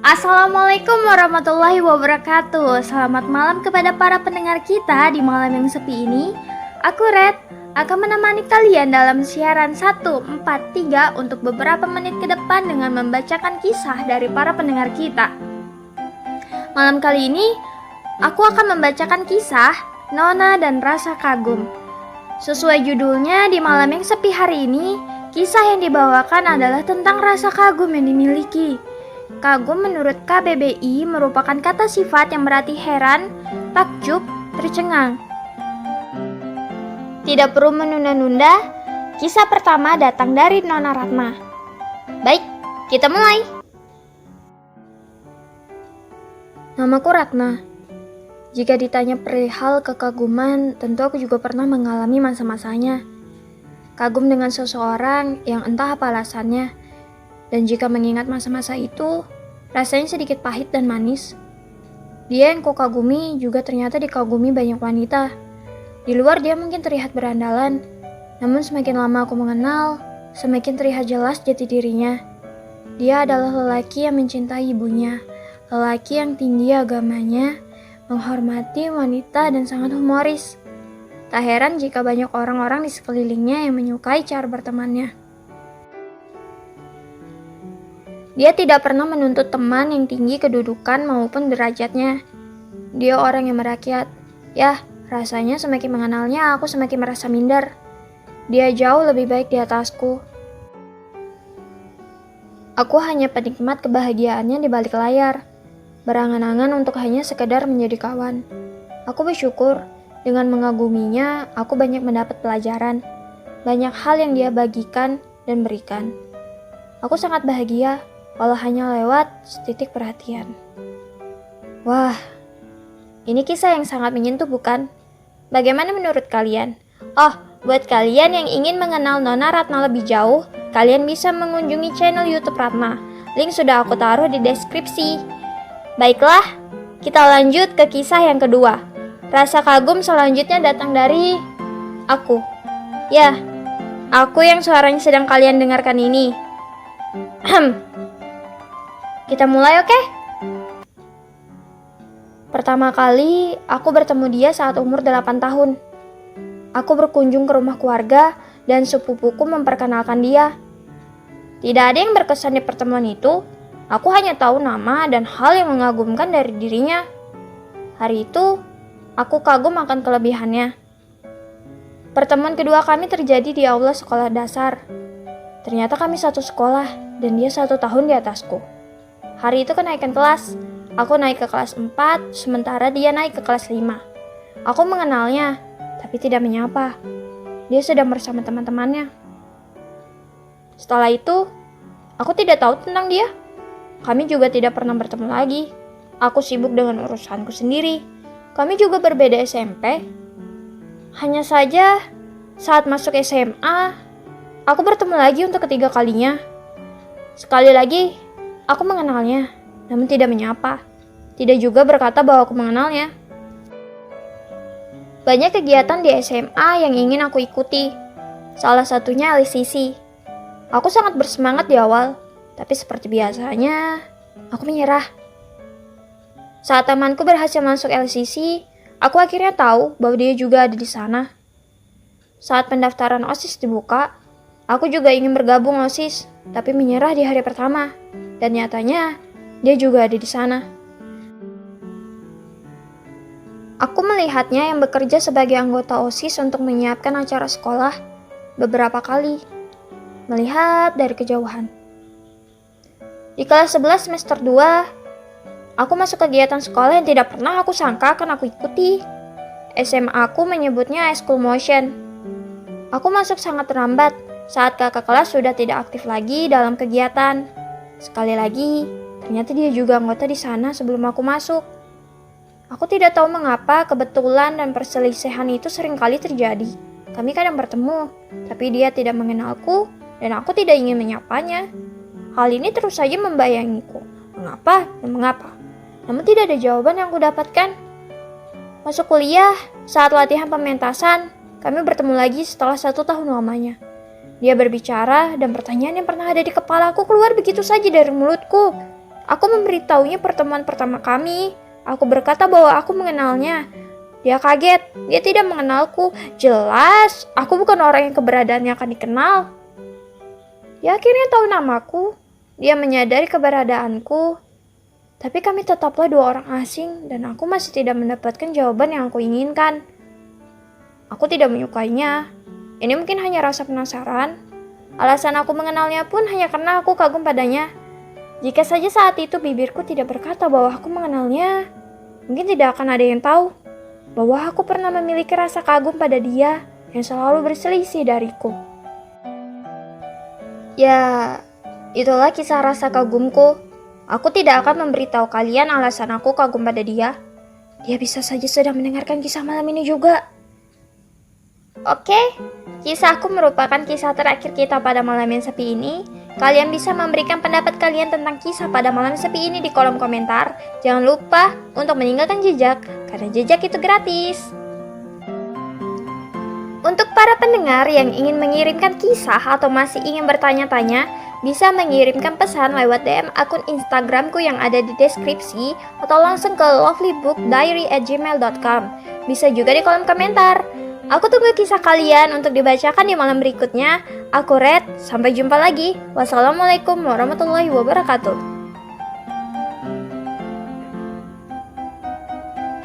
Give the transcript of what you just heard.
Assalamualaikum warahmatullahi wabarakatuh. Selamat malam kepada para pendengar kita di malam yang sepi ini. Aku Red akan menemani kalian dalam siaran 143 untuk beberapa menit ke depan dengan membacakan kisah dari para pendengar kita. Malam kali ini, aku akan membacakan kisah Nona dan Rasa Kagum. Sesuai judulnya, di malam yang sepi hari ini, kisah yang dibawakan adalah tentang rasa kagum yang dimiliki. Kagum menurut KBBI merupakan kata sifat yang berarti heran, takjub, tercengang. Tidak perlu menunda-nunda, kisah pertama datang dari Nona Ratna. Baik, kita mulai. Namaku Ratna. Jika ditanya perihal kekaguman, tentu aku juga pernah mengalami masa-masanya. Kagum dengan seseorang yang entah apa alasannya. Dan jika mengingat masa-masa itu, rasanya sedikit pahit dan manis. Dia yang kau kagumi juga ternyata dikagumi banyak wanita. Di luar dia mungkin terlihat berandalan, namun semakin lama aku mengenal, semakin terlihat jelas jati dirinya. Dia adalah lelaki yang mencintai ibunya, lelaki yang tinggi agamanya, menghormati wanita dan sangat humoris. Tak heran jika banyak orang-orang di sekelilingnya yang menyukai cara bertemannya. Dia tidak pernah menuntut teman yang tinggi kedudukan maupun derajatnya. Dia orang yang merakyat. Ya, rasanya semakin mengenalnya aku semakin merasa minder. Dia jauh lebih baik di atasku. Aku hanya penikmat kebahagiaannya di balik layar, berangan-angan untuk hanya sekedar menjadi kawan. Aku bersyukur, dengan mengaguminya, aku banyak mendapat pelajaran. Banyak hal yang dia bagikan dan berikan. Aku sangat bahagia, walau hanya lewat setitik perhatian. Wah, ini kisah yang sangat menyentuh bukan? Bagaimana menurut kalian? Oh, buat kalian yang ingin mengenal Nona Ratna lebih jauh, kalian bisa mengunjungi channel YouTube Ratna. Link sudah aku taruh di deskripsi. Baiklah, kita lanjut ke kisah yang kedua. Rasa kagum selanjutnya datang dari aku. Ya, aku yang suaranya sedang kalian dengarkan ini. Kita mulai, oke? Pertama kali, aku bertemu dia saat umur 8 tahun. Aku berkunjung ke rumah keluarga dan sepupuku memperkenalkan dia. Tidak ada yang berkesan di pertemuan itu. Aku hanya tahu nama dan hal yang mengagumkan dari dirinya. Hari itu, aku kagum akan kelebihannya. Pertemuan kedua kami terjadi di aula sekolah dasar. Ternyata kami satu sekolah dan dia 1 tahun di atasku. Hari itu kenaikan kelas. Aku naik ke kelas 4, sementara dia naik ke kelas 5. Aku mengenalnya, tapi tidak menyapa. Dia sedang bersama teman-temannya. Setelah itu, aku tidak tahu tentang dia. Kami juga tidak pernah bertemu lagi. Aku sibuk dengan urusanku sendiri. Kami juga berbeda SMP. Hanya saja, saat masuk SMA, aku bertemu lagi untuk ketiga kalinya. Sekali lagi, aku mengenalnya, namun tidak menyapa. Tidak juga berkata bahwa aku mengenalnya. Banyak kegiatan di SMA yang ingin aku ikuti. Salah satunya LCC. Aku sangat bersemangat di awal. Tapi seperti biasanya, aku menyerah. Saat temanku berhasil masuk LCC, aku akhirnya tahu bahwa dia juga ada di sana. Saat pendaftaran OSIS dibuka, aku juga ingin bergabung OSIS, tapi menyerah di hari pertama. Dan nyatanya, dia juga ada di sana. Aku melihatnya yang bekerja sebagai anggota OSIS untuk menyiapkan acara sekolah beberapa kali. Melihat dari kejauhan. Di kelas 11 semester 2, aku masuk kegiatan sekolah yang tidak pernah aku sangka akan aku ikuti. SMA aku menyebutnya School Motion. Aku masuk sangat terlambat saat kakak kelas sudah tidak aktif lagi dalam kegiatan. Sekali lagi, ternyata dia juga anggota di sana sebelum aku masuk. Aku tidak tahu mengapa kebetulan dan perselisihan itu seringkali terjadi. Kami kadang bertemu, tapi dia tidak mengenalku dan aku tidak ingin menyapanya. Hal ini terus saja membayangiku. Mengapa dan mengapa? Namun tidak ada jawaban yang aku dapatkan. Masuk kuliah, saat latihan pementasan, kami bertemu lagi setelah 1 tahun lamanya. Dia berbicara dan pertanyaan yang pernah ada di kepalaku keluar begitu saja dari mulutku. Aku memberitahunya pertemuan pertama kami. Aku berkata bahwa aku mengenalnya. Dia kaget, dia tidak mengenalku. Jelas, aku bukan orang yang keberadaannya akan dikenal. Dia akhirnya tahu namaku. Dia menyadari keberadaanku. Tapi kami tetaplah dua orang asing dan aku masih tidak mendapatkan jawaban yang aku inginkan. Aku tidak menyukainya. Ini mungkin hanya rasa penasaran. Alasan aku mengenalnya pun hanya karena aku kagum padanya. Jika saja saat itu bibirku tidak berkata bahwa aku mengenalnya, mungkin tidak akan ada yang tahu bahwa aku pernah memiliki rasa kagum pada dia yang selalu berselisih dariku. Ya, itulah kisah rasa kagumku. Aku tidak akan memberitahu kalian alasan aku kagum pada dia. Dia bisa saja sedang mendengarkan kisah malam ini juga. Oke, kisahku merupakan kisah terakhir kita pada malam yang sepi ini. Kalian bisa memberikan pendapat kalian tentang kisah pada malam sepi ini di kolom komentar. Jangan lupa untuk meninggalkan jejak, karena jejak itu gratis. Untuk para pendengar yang ingin mengirimkan kisah atau masih ingin bertanya-tanya, bisa mengirimkan pesan lewat DM akun Instagramku yang ada di deskripsi atau langsung ke lovelybookdiary@gmail.com. Bisa juga di kolom komentar. Aku tunggu kisah kalian untuk dibacakan di malam berikutnya. Aku Red, sampai jumpa lagi. Wassalamualaikum warahmatullahi wabarakatuh.